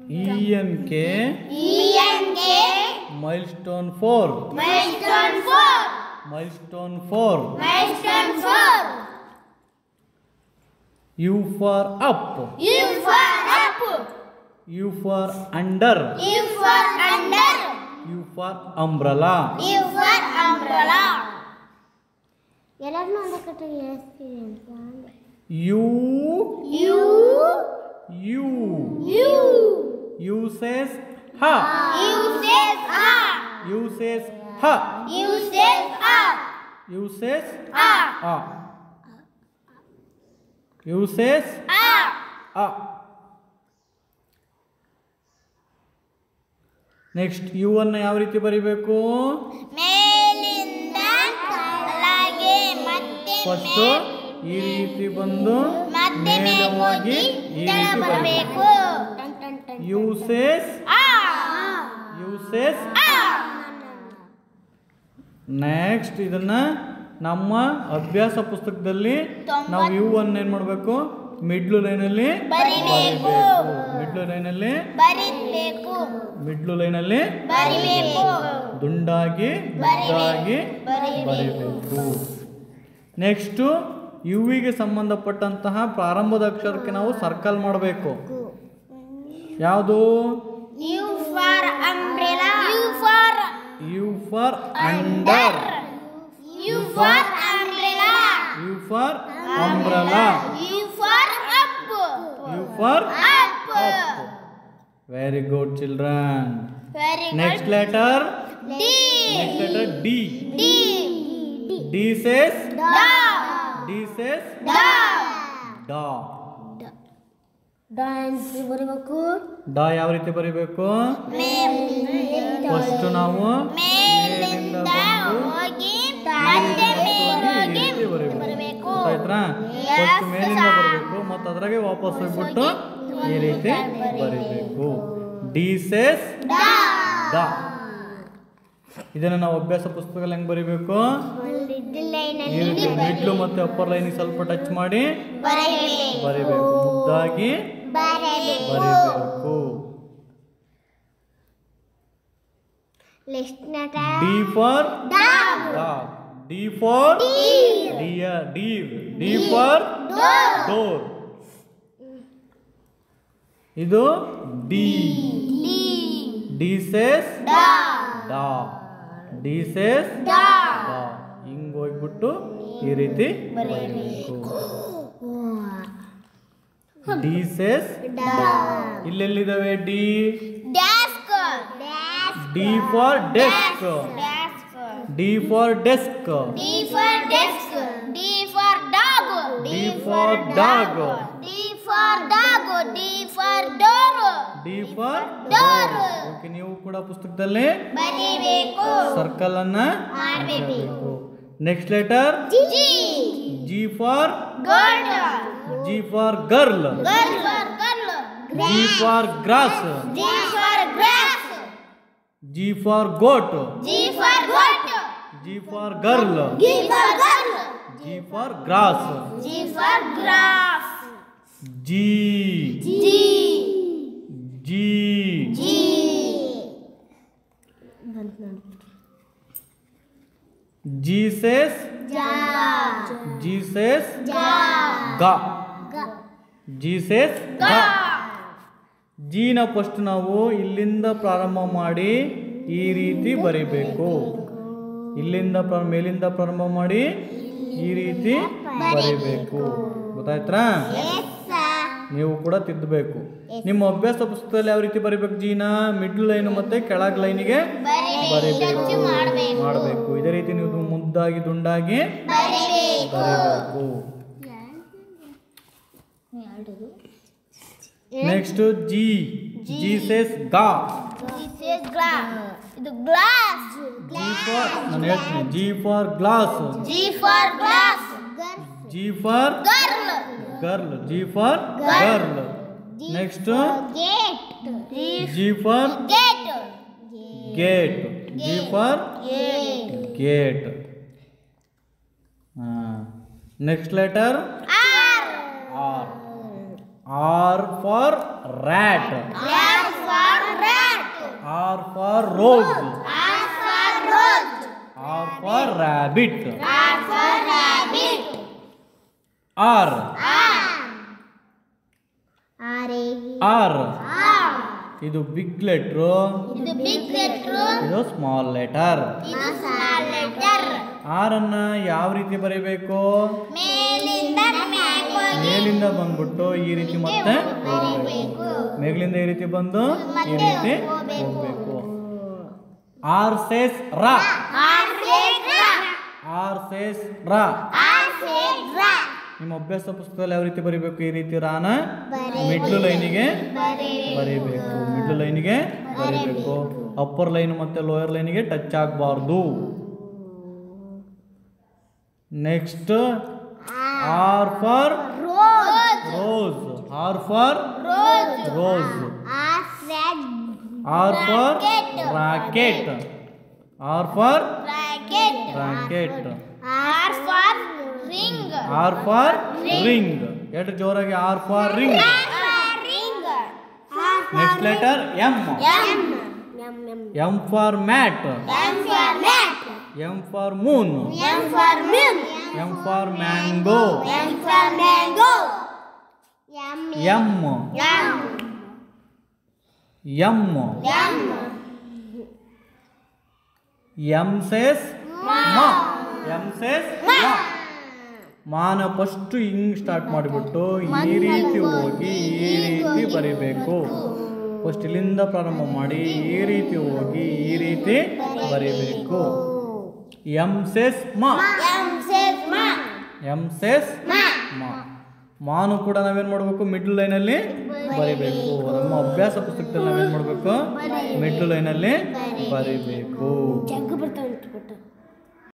ENK milestone 4 milestone 4 U for up U for under U for umbrella U says ha U says ha U says a U says a next U ಅನ್ನು ಯಾವ ರೀತಿ ಬರಿಬೇಕು first ಈ ರೀತಿ ಬಂದು ಮೇಲೆ ಹೋಗಿ ಈ ರೀತಿ ಬರಬೇಕು ಯು ಸೇಸ್ ನೆಕ್ಸ್ಟ್ ಇದನ್ನ ನಮ್ಮ ಅಭ್ಯಾಸ ಪುಸ್ತಕದಲ್ಲಿ ನಾವು ಯು ಅನ್ನು ಏನ್ ಮಾಡಬೇಕು ಮಿಡ್ಲು ಲೈನಲ್ಲಿ ದುಂಡಾಗಿ ಬರೀಬೇಕು ನೆಕ್ಸ್ಟ್ ಯುವಿಗೆ ಸಂಬಂಧಪಟ್ಟಂತಹ ಪ್ರಾರಂಭದ ಅಕ್ಷರಕ್ಕೆ ನಾವು ಸರ್ಕಲ್ ಮಾಡಬೇಕು ಯಾವುದು U for under U for umbrella U for up. Very good, children. Next letter D. D says da. Da ಯಾವ ರೀತಿ ಬರಿಬೇಕು ಫಸ್ಟ್ ನಾವು ಮೇಲಿಂದ ಹೋಗಿ ಬರಬೇಕು ಆಯ್ತಾ ಫಸ್ಟ್ ಮೇಲಿಂದ ಬರಬೇಕು ಮತ್ತು ಅದ್ರಾಗೆ ವಾಪಸ್ ಹೋಗ್ಬಿಟ್ಟು ಈ ರೀತಿ ಬರೀಬೇಕು ಡಿ ಸೇಸ್ ದ ಇದನ್ನ ನಾವು ಅಭ್ಯಾಸ ಪುಸ್ತಕದಲ್ಲಿ ಹೆಂಗ್ ಬರೀಬೇಕು ಈ ರೀತಿ ಮಿಡ್ಲು ಮತ್ತೆ ಅಪ್ಪರ್ ಲೈನ್ ಸ್ವಲ್ಪ ಟಚ್ ಮಾಡಿ ಬರೀಬೇಕು ಮುದ್ದಾಗಿ ಬರೀಬೇಕು D for dog D for deer D for door ಇದು D says dog D says dog ಹಿಂಗ್ ಹೋಗ್ಬಿಟ್ಟು ಈ ರೀತಿ ಬರೀಬೇಕು D says ಇಲ್ಲೆಲ್ಲಿದಾವೆ D D for desk D for desk D for dog D for door okay ನೀವು ಕೂಡ ಪುಸ್ತಕದಲ್ಲಿ ಬರೀಬೇಕು ಸರ್ಕಲ್ ಅನ್ನ ಮಾಡಬೇಕು next letter G for girl G for grass G for goat G for girl G for grass G says ga G says ga G ನ first ನಾವು ಇಲ್ಲಿಂದ ಪ್ರಾರಂಭ ಮಾಡಿ ಈ ರೀತಿ ಬರೀಬೇಕು ಮೇಲಿಂದ ಪ್ರಾರಂಭ ಮಾಡಿ ಈ ರೀತಿ ಬರೀಬೇಕು ಗೊತ್ತಾಯ್ತಾ ನೀವು ಕೂಡ ತಿದ್ದಬೇಕು ನಿಮ್ಮ ಅಭ್ಯಾಸ ಪುಸ್ತಕದಲ್ಲಿ ಯಾವ ರೀತಿ ಬರೀಬೇಕು ಜೀನ ಮಿಡ್ಲ್ ಲೈನ್ ಮತ್ತೆ ಕೆಳಗ್ ಲೈನಿಗೆ ಮಾಡಬೇಕು ಇದೇ ರೀತಿ ನೀವು ಮುದ್ದಾಗಿ ದುಂಡಾಗಿ ಬರೀಬೇಕು ನೆಕ್ಸ್ಟ್ G says ga ಇದು ಗ್ಲಾಸ್ ನಾನು ಹೇಳ್ತೀನಿ G for glass G for girl G for girl next G for gate next letter R for rat R for rose. R for rabbit. R. R. ಇದು big letter, ಇದು small letter. R ಅನ್ನ ಯಾವ ರೀತಿ ಬರೀಬೇಕು? ಮೇಲಿಂದ ಬಂದ್ಬಿಟ್ಟು ಈ ರೀತಿ ಮತ್ತೆ ಹೋಗ್ಬೇಕು, ಮೇಲಿಂದ ಈ ರೀತಿ ಬಂದು ಈ ರೀತಿ ಹೋಗ್ಬೇಕು. ಆರ್ ಸೇಸ್ ರಾ. ಆರ್ ಸೇಸ್ ರಾ. ನಿಮ್ಮ ಅಭ್ಯಾಸ ಪುಸ್ತಕದಲ್ಲಿ ಯಾವ ರೀತಿ ಬರೀಬೇಕು? ಈ ರೀತಿ ರಾನ ಮಿಡ್ಲ್ ಲೈನಿಗೆ ಬರೀಬೇಕು, ಮಿಡ್ಲ್ ಲೈನಿಗೆ ಬರೀಬೇಕು. ಅಪ್ಪರ್ ಲೈನ್ ಮತ್ತೆ ಲೋಯರ್ ಲೈನಿಗೆ ಟಚ್ ಆಗಬಾರ್ದು. Next R for rose. R for rose. R for rocket. R for rocket. R for ring. ಎಷ್ಟು ಜೋರಾಗಿ? R for ring. Next letter M. M for mat. M for moon. M for mango. M. M. M says ಮಾ. M says ಮಾ. ಮಾನ first ಹಿಂಗ್ start ಮಾಡಿಬಿಟ್ಟು ಈ ರೀತಿ ಹೋಗಿ ಈ ರೀತಿ ಬರಿಬೇಕು. ಫಸ್ಟ್ ಇಲ್ಲಿಂದ ಪ್ರಾರಂಭ ಮಾಡಿ ಈ ರೀತಿ ಹೋಗಿ ಈ ರೀತಿ ಬರಿಬೇಕು. ಎಂ ಸೇಸ್ ಮಾ. ಎಂ ಸೇಸ್ ಮಾ. ಮಾನು ಕೂಡ ನಾವೇನು ಮಾಡಬೇಕು? ಮಿಡ್ಲ್ ಲೈನಲ್ಲಿ ಬರಿಬೇಕು. ನಮ್ಮ ಅಭ್ಯಾಸ ಪುಸ್ತಕದಲ್ಲಿ ನಾವೇನು ಮಾಡಬೇಕು? ಮಿಡ್ಲ್ ಲೈನಲ್ಲಿ ಬರಿಬೇಕು.